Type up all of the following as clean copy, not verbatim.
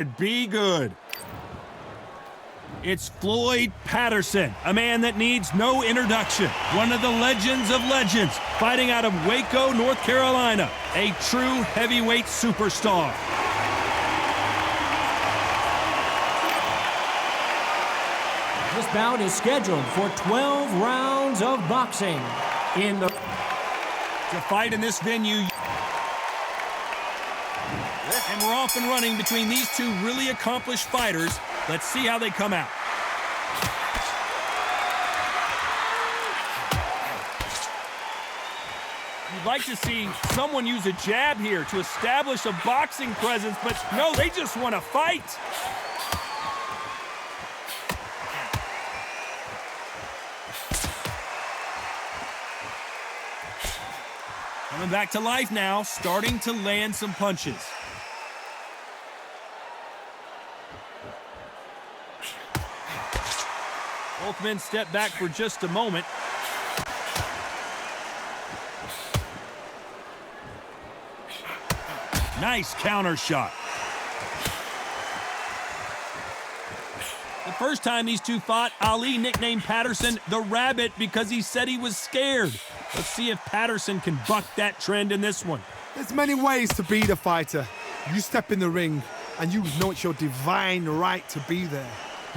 Be good. It's Floyd Patterson, a man that needs no introduction. One of the legends of legends, fighting out of Waco, North Carolina. A true heavyweight superstar. This bout is scheduled for 12 rounds of boxing. To fight in this venue. And we're off and running between these two really accomplished fighters. Let's see how they come out. You'd like to see someone use a jab here to establish a boxing presence, but no, they just want to fight. Coming back to life now, starting to land some punches. Both men step back for just a moment. Nice counter shot. The first time these two fought, Ali nicknamed Patterson the Rabbit because he said he was scared. Let's see if Patterson can buck that trend in this one. There's many ways to be the fighter. You step in the ring and you know it's your divine right to be there.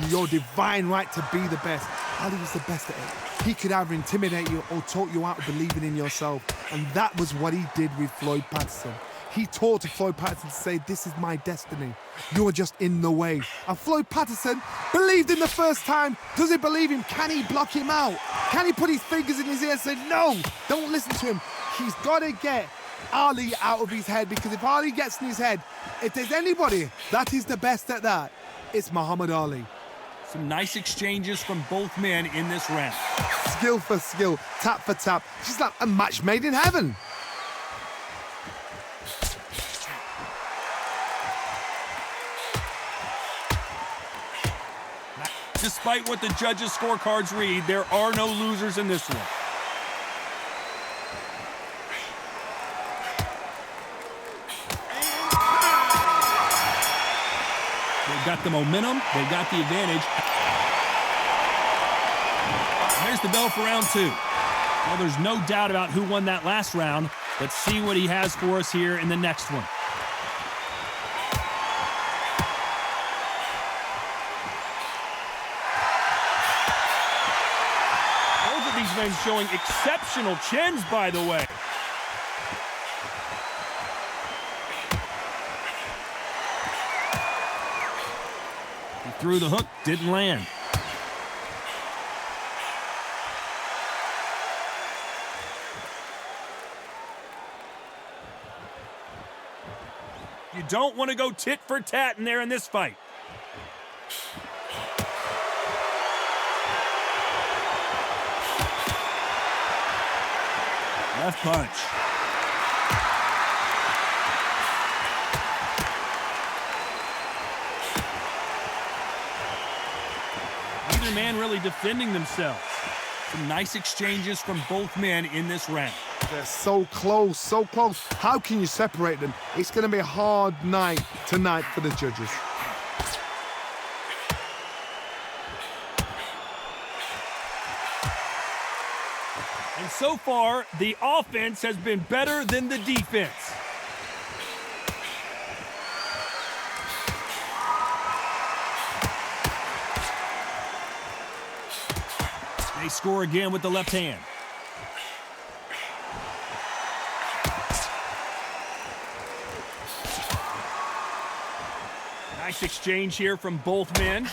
Your divine right to be the best. Ali was the best at it. He could either intimidate you or talk you out of believing in yourself. And that was what he did with Floyd Patterson. He taught to Floyd Patterson to say, this is my destiny. You're just in the way. And Floyd Patterson believed in the first time. Does he believe him? Can he block him out? Can he put his fingers in his ear and say, no, don't listen to him? He's got to get Ali out of his head, because if Ali gets in his head, if there's anybody that is the best at that, it's Muhammad Ali. Some nice exchanges from both men in this round. Skill for skill, tap for tap. Just like a match made in heaven. Despite what the judges' scorecards read, there are no losers in this one. They've got the momentum, they've got the advantage. There's the bell for round two. Well, there's no doubt about who won that last round. Let's see what he has for us here in the next one. These men showing exceptional chins, by the way. He threw the hook, didn't land. You don't want to go tit for tat in there in this fight. Left punch. Neither man really defending themselves. Some nice exchanges from both men in this round. They're so close, so close. How can you separate them? It's going to be a hard night tonight for the judges. And so far, the offense has been better than the defense. They score again with the left hand. Nice exchange here from both men.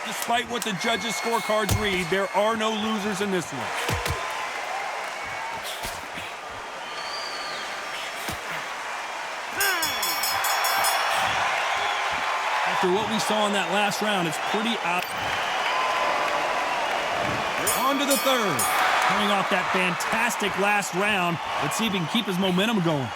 Despite what the judges' scorecards read, there are no losers in this one. After what we saw in that last round, it's pretty out. On to the third. Coming off that fantastic last round, let's see if he can keep his momentum going.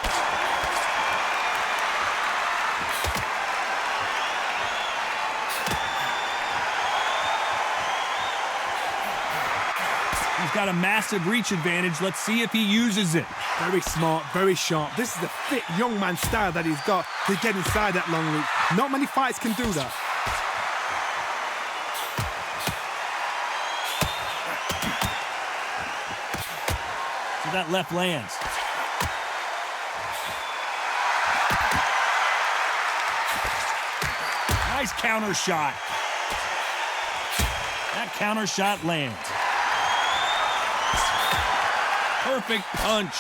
got a massive reach advantage. Let's see if he uses it. Very smart, very sharp. This is the fit young man style that he's got to get inside that long reach. Not many fights can do that. So that left lands. Nice counter shot. That counter shot lands. Perfect punch.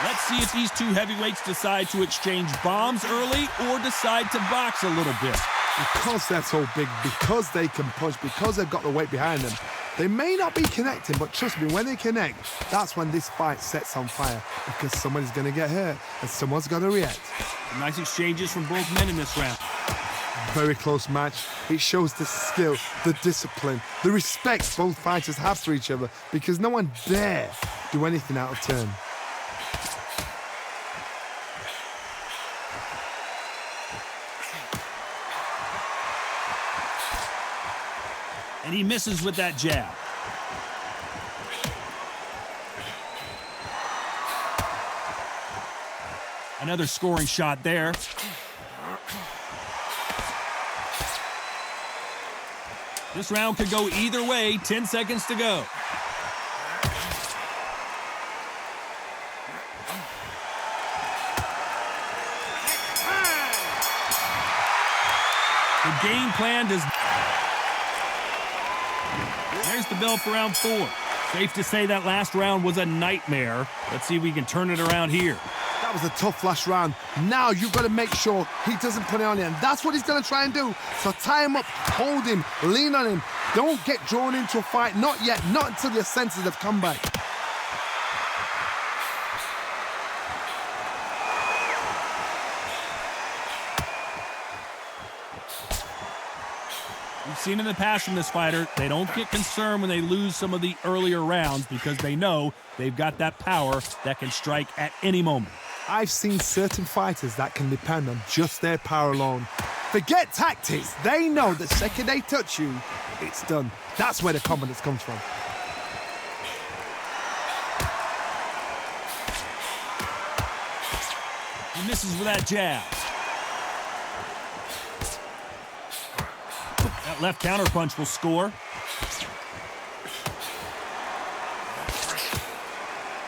Let's see if these two heavyweights decide to exchange bombs early or decide to box a little bit. Because they're so big, because they can punch, because they've got the weight behind them, they may not be connecting, but trust me, when they connect, that's when this fight sets on fire, because somebody's going to get hurt and someone's going to react. Some nice exchanges from both men in this round. Very close match. It shows the skill, the discipline, the respect both fighters have for each other, because no one dare do anything out of turn. And he misses with that jab. Another scoring shot there. This round could go either way. 10 seconds to go. The game plan does. There's the bell for round 4. Safe to say that last round was a nightmare. Let's see if we can turn it around here. That was a tough last round. Now you've got to make sure he doesn't put it on you, and that's what he's going to try and do. So tie him up, hold him, lean on him. Don't get drawn into a fight. Not yet. Not until your senses have come back. We've seen in the past from this fighter, they don't get concerned when they lose some of the earlier rounds because they know they've got that power that can strike at any moment. I've seen certain fighters that can depend on just their power alone. Forget tactics. They know the second they touch you, it's done. That's where the confidence comes from. He misses with that jab. That left counter punch will score.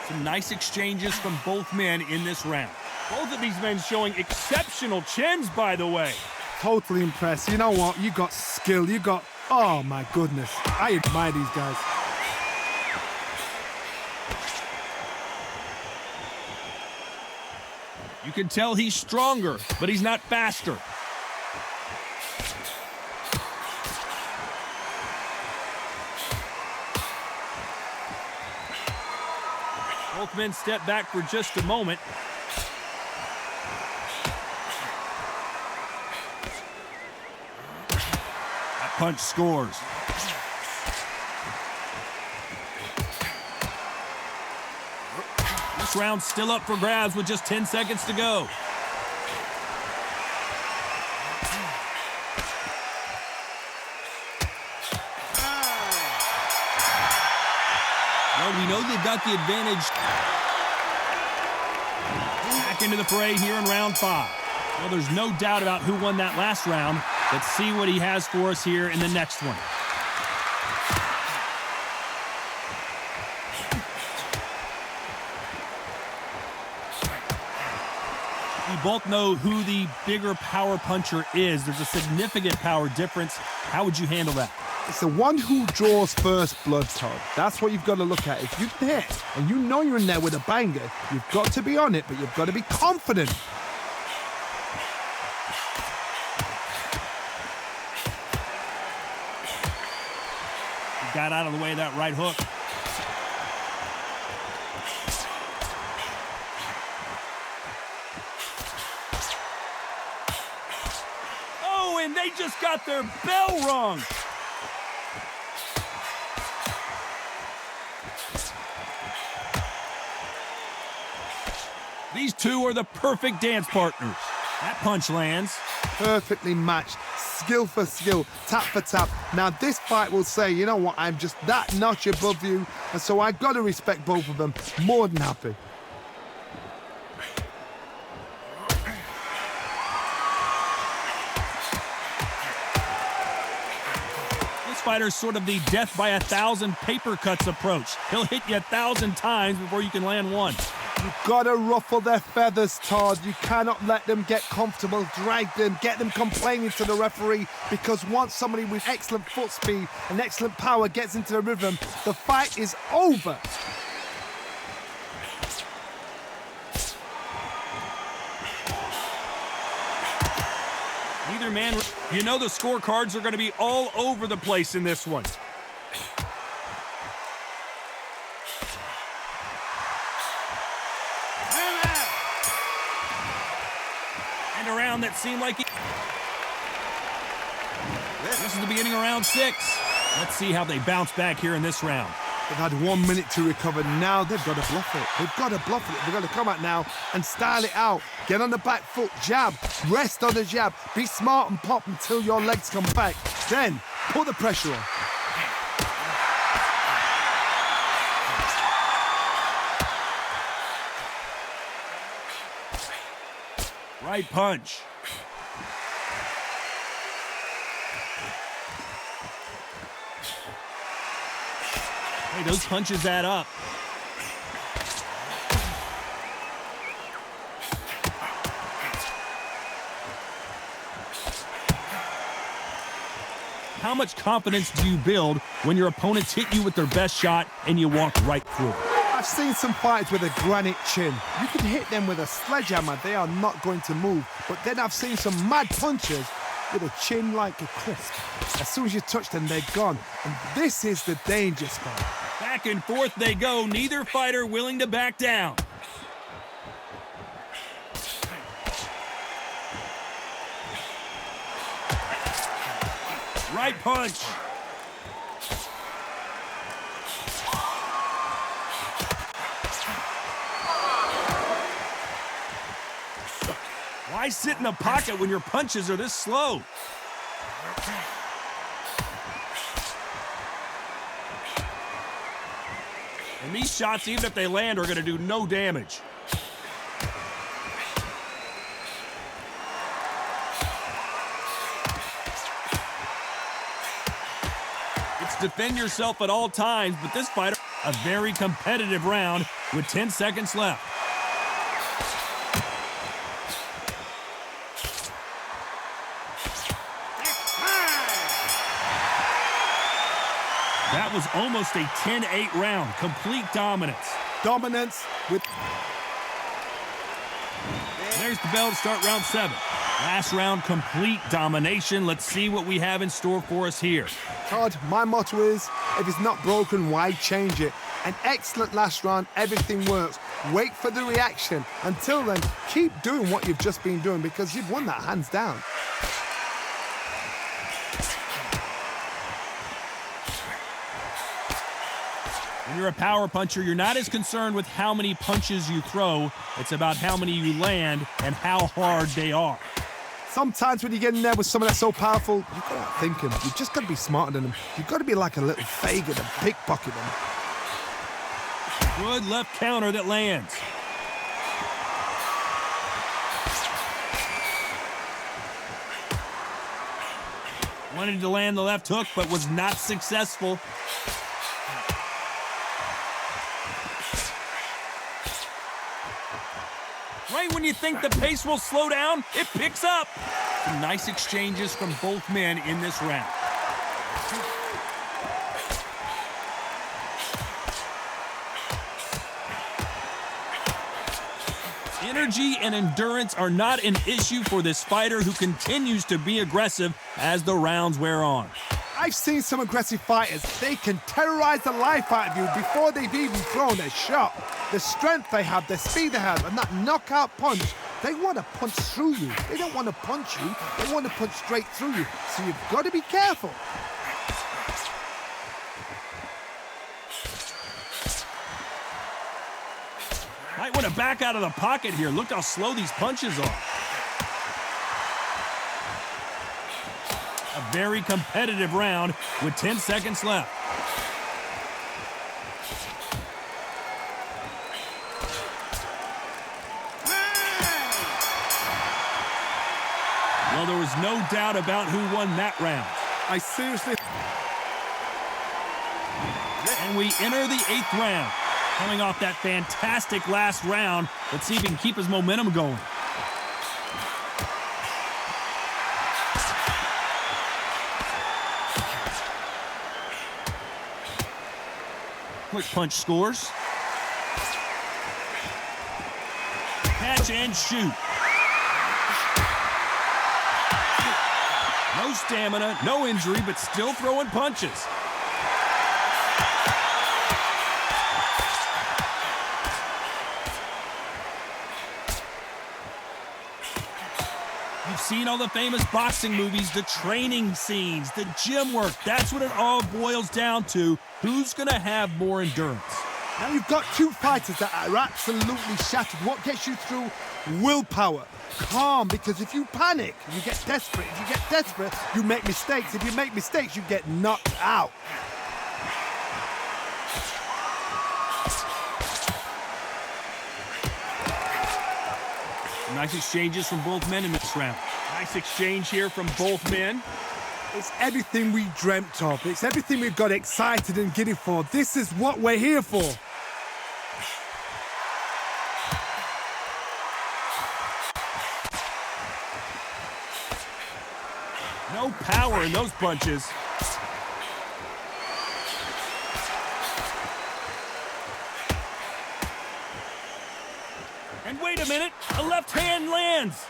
Some nice exchanges from both men in this round. Both of these men showing exceptional chins, by the way. Totally impressed. You know what? You got skill. You got... Oh, my goodness. I admire these guys. You can tell he's stronger, but he's not faster. Both men step back for just a moment. That punch scores. This round's still up for grabs with just 10 seconds to go. Well, we know they've got the advantage. Back into the fray here in round 5. Well, there's no doubt about who won that last round. Let's see what he has for us here in the next one. We both know who the bigger power puncher is. There's a significant power difference. How would you handle that? It's the one who draws first blood, Todd. That's what you've got to look at. If you're there and you know you're in there with a banger, you've got to be on it, but you've got to be confident. He got out of the way of that right hook. Oh, and they just got their bell rung. These two are the perfect dance partners. That punch lands. perfectly matched, skill for skill, tap for tap. Now this fight will say, you know what, I'm just that notch above you, and so I've got to respect both of them. More than happy. Fighter's sort of the death by 1,000 paper cuts approach. He'll hit you 1,000 times before you can land one. You've got to ruffle their feathers, Todd. You cannot let them get comfortable, drag them, get them complaining to the referee, because once somebody with excellent foot speed and excellent power gets into the rhythm, the fight is over. Neither man, you know the scorecards are going to be all over the place in this one. And a round that seemed like this is the beginning of round 6. Let's see how they bounce back here in this round. They've had 1 minute to recover. Now they've got to bluff it. They've got to bluff it. They've got to come out now and style it out. Get on the back foot, jab, rest on the jab. Be smart and pop until your legs come back. Then put the pressure on. Right punch. Hey, those punches add up. How much confidence do you build when your opponents hit you with their best shot and you walk right through it? I've seen some fighters with a granite chin. You can hit them with a sledgehammer, they are not going to move. But then I've seen some mad punchers with a chin like a crisp. As soon as you touch them, they're gone. And this is the danger spot. Back and forth they go, neither fighter willing to back down. Right punch. Why sit in the pocket when your punches are this slow? And these shots, even if they land, are going to do no damage. It's defend yourself at all times, but this fighter, a very competitive round with 10 seconds left. That was almost a 10-8 round. Complete dominance. Dominance with... There's the bell to start round 7. Last round, complete domination. Let's see what we have in store for us here. Todd, my motto is, if it's not broken, why change it? An excellent last round, everything works. Wait for the reaction. Until then, keep doing what you've just been doing, because you've won that hands down. When you're a power puncher, you're not as concerned with how many punches you throw. It's about how many you land and how hard they are. Sometimes when you get in there with someone that's so powerful, you've got to outthink him. You've just got to be smarter than him. You've got to be like a little Fagin and pickpocket him. Good left counter that lands. Wanted to land the left hook, but was not successful. Right when you think the pace will slow down, it picks up. Some nice exchanges from both men in this round. Energy and endurance are not an issue for this fighter who continues to be aggressive as the rounds wear on. I've seen some aggressive fighters. They can terrorize the life out of you before they've even thrown a shot. The strength they have, the speed they have, and that knockout punch, they want to punch through you. They don't want to punch you. They want to punch straight through you. So you've got to be careful. Might want to back out of the pocket here. Look how slow these punches are. very competitive round with 10 seconds left. Well, there was no doubt about who won that round. I seriously... And we enter the 8th round. Coming off that fantastic last round, let's see if he can keep his momentum going. Quick punch scores. Catch and shoot. No stamina, no injury, but still throwing punches. You've seen all the famous boxing movies, the training scenes, the gym work. That's what it all boils down to. Who's going to have more endurance? Now you've got two fighters that are absolutely shattered. What gets you through? Willpower. Calm, because if you panic, you get desperate. If you get desperate, you make mistakes. If you make mistakes, you get knocked out. Nice exchanges from both men in this round. Nice exchange here from both men. It's everything we dreamt of. It's everything we've got excited and giddy for. This is what we're here for. No power in those punches. And wait a minute, a left hand lands.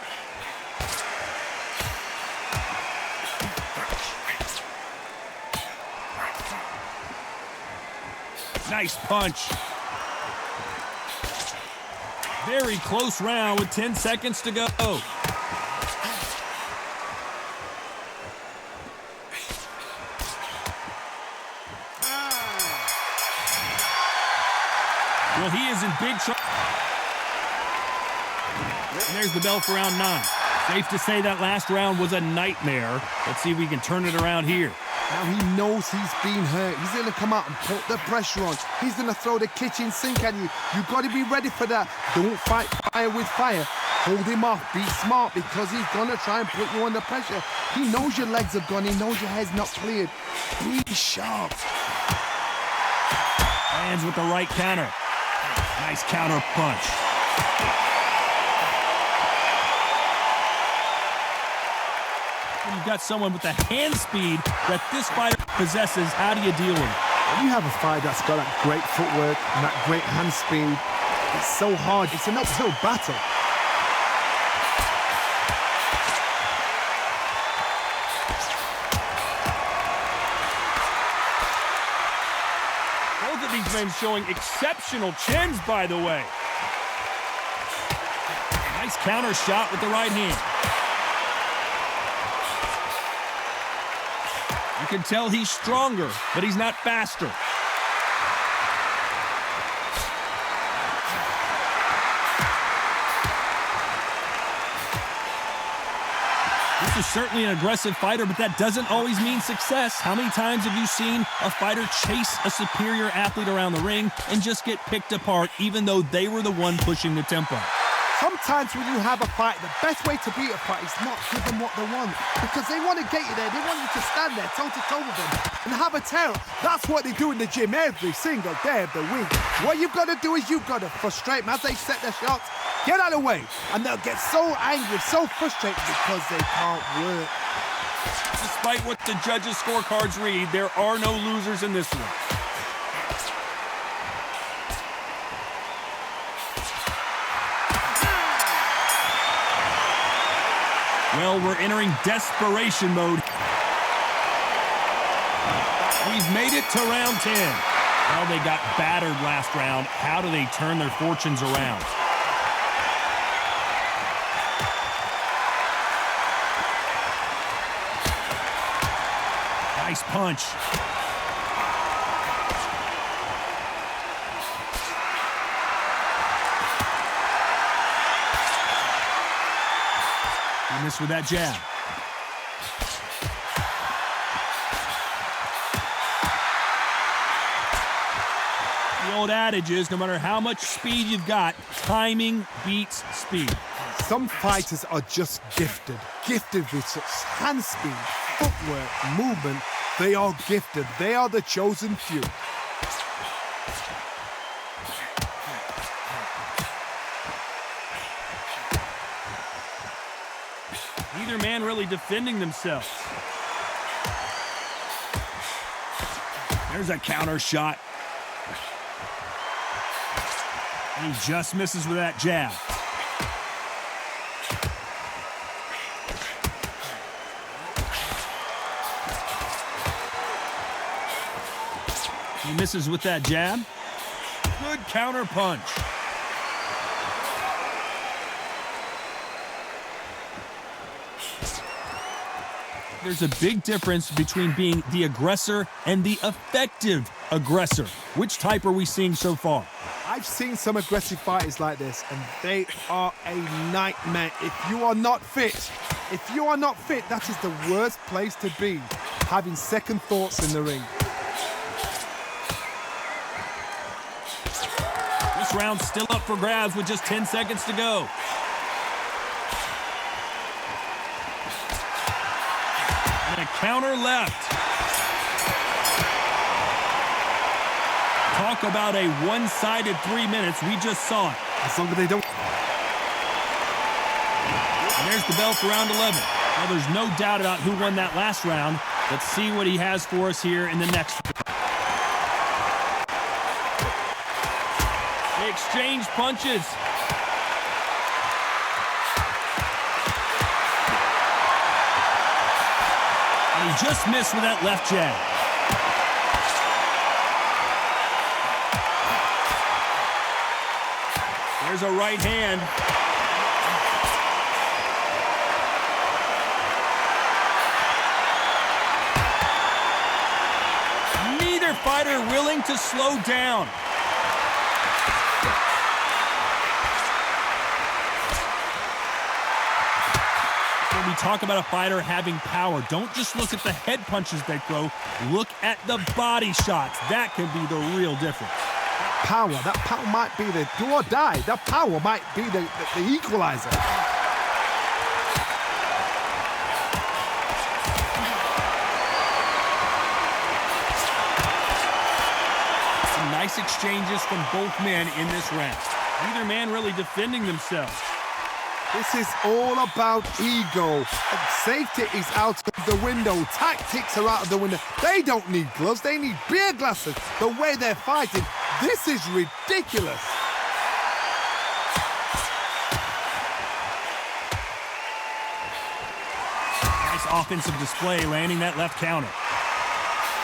Nice punch. Very close round with 10 seconds to go. Well, he is in big trouble. And there's the bell for round 9. Safe to say that last round was a nightmare. Let's see if we can turn it around here. Now he knows he's been hurt. He's going to come out and put the pressure on. He's going to throw the kitchen sink at you. You've got to be ready for that. Don't fight fire with fire. Hold him off. Be smart, because he's going to try and put you under pressure. He knows your legs are gone. He knows your head's not cleared. Be sharp. Lands with the right counter. Nice counter punch. When you've got someone with the hand speed that this fighter possesses, how do you deal with it? When you have a fighter that's got that great footwork and that great hand speed, it's so hard. It's an uphill battle. Both of these men showing exceptional chins, by the way. Nice counter shot with the right hand. You can tell he's stronger, but he's not faster. This is certainly an aggressive fighter, but that doesn't always mean success. How many times have you seen a fighter chase a superior athlete around the ring and just get picked apart, even though they were the one pushing the tempo? Sometimes when you have a fight, the best way to beat a fight is not give them what they want, because they want to get you there. They want you to stand there toe-to-toe with them and have a terror. That's what they do in the gym every single day of the week. What you've got to do is you've got to frustrate them as they set their shots. Get out of the way, and they'll get so angry, so frustrated because they can't work. Despite what the judges' scorecards read, there are no losers in this one. Well, we're entering desperation mode. We've made it to round 10. Well, they got battered last round. How do they turn their fortunes around? Nice punch. He missed with that jab. The old adage is, no matter how much speed you've got, timing beats speed. Some fighters are just gifted with such hand speed, footwork, movement. They are gifted. They are the chosen few. Neither man really defending themselves. There's a counter shot. And he just misses with that jab. He misses with that jab. Good counter punch. There's a big difference between being the aggressor and the effective aggressor. Which type are we seeing so far? I've seen some aggressive fighters like this, and they are a nightmare. If you are not fit, that is the worst place to be, having second thoughts in the ring. This round's still up for grabs with just 10 seconds to go. And a counter left. Talk about a one-sided 3 minutes. We just saw it. As long as they don't... And there's the bell for round 11. Well, there's no doubt about who won that last round. Let's see what he has for us here in the next one. They exchange punches. And he just missed with that left jab. There's a right hand. Neither fighter willing to slow down. When we talk about a fighter having power, don't just look at the head punches they throw. Look at the body shots. That can be the real difference. That power might be the do or die. That power might be the equalizer. Some nice exchanges from both men in this round. Neither man really defending themselves. This is all about ego. Safety is out of the window. Tactics are out of the window. They don't need gloves. They need beer glasses. The way they're fighting, this is ridiculous. Nice offensive display, landing that left counter.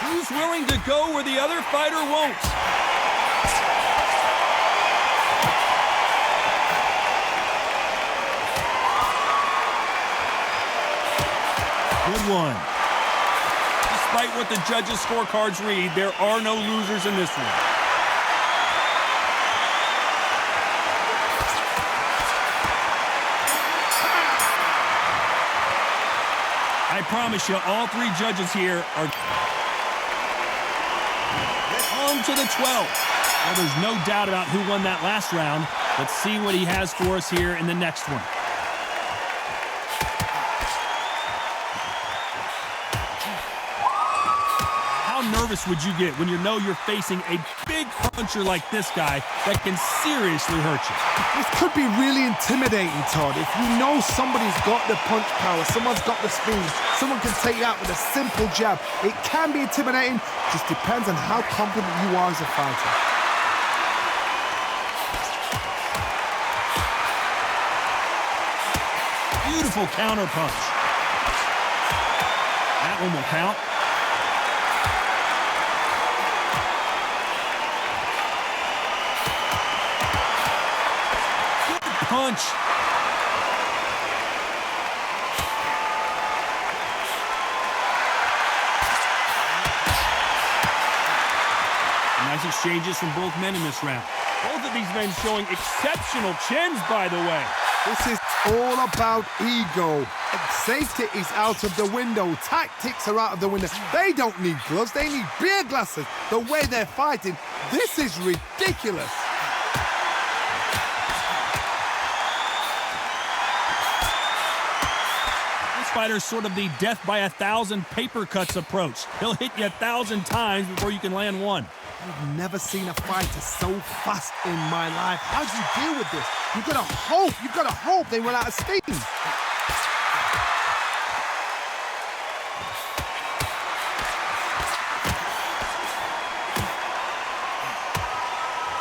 Who's willing to go where the other fighter won't? Good one. Despite what the judges' scorecards read, there are no losers in this one. I promise you, all three judges here are on to the 12th. Well, there's no doubt about who won that last round. Let's see what he has for us here in the next one. How nervous would you get when you know you're facing a big puncher like this guy that can seriously hurt you? This could be really intimidating, Todd. If you know somebody's got the punch power, someone's got the speed, someone can take you out with a simple jab. It can be intimidating. Just depends on how confident you are as a fighter. Beautiful counter punch. That one will count. Punch. Nice exchanges from both men in this round. Both of these men showing exceptional chins, by the way. This is all about ego. Safety is out of the window. Tactics are out of the window. They don't need gloves. They need beer glasses. The way they're fighting, This is ridiculous. This fighter's sort of the death by 1,000 paper cuts approach. He'll hit you 1,000 times before you can land one. I've never seen a fighter so fast in my life. How do you deal with this? You've got to hope they run out of steam.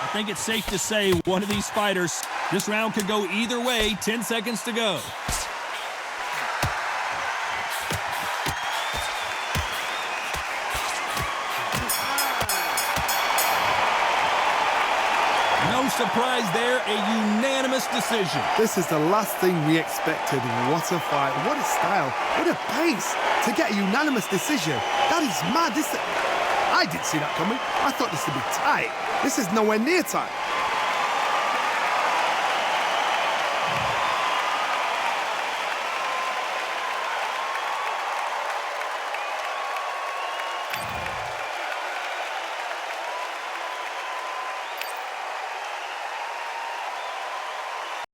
I think it's safe to say one of these fighters, this round could go either way. 10 seconds to go. No surprise there, a unanimous decision. This is the last thing we expected. What a fight, what a style, what a pace to get a unanimous decision. That is mad. I didn't see that coming. I thought this would be tight. This is nowhere near tight.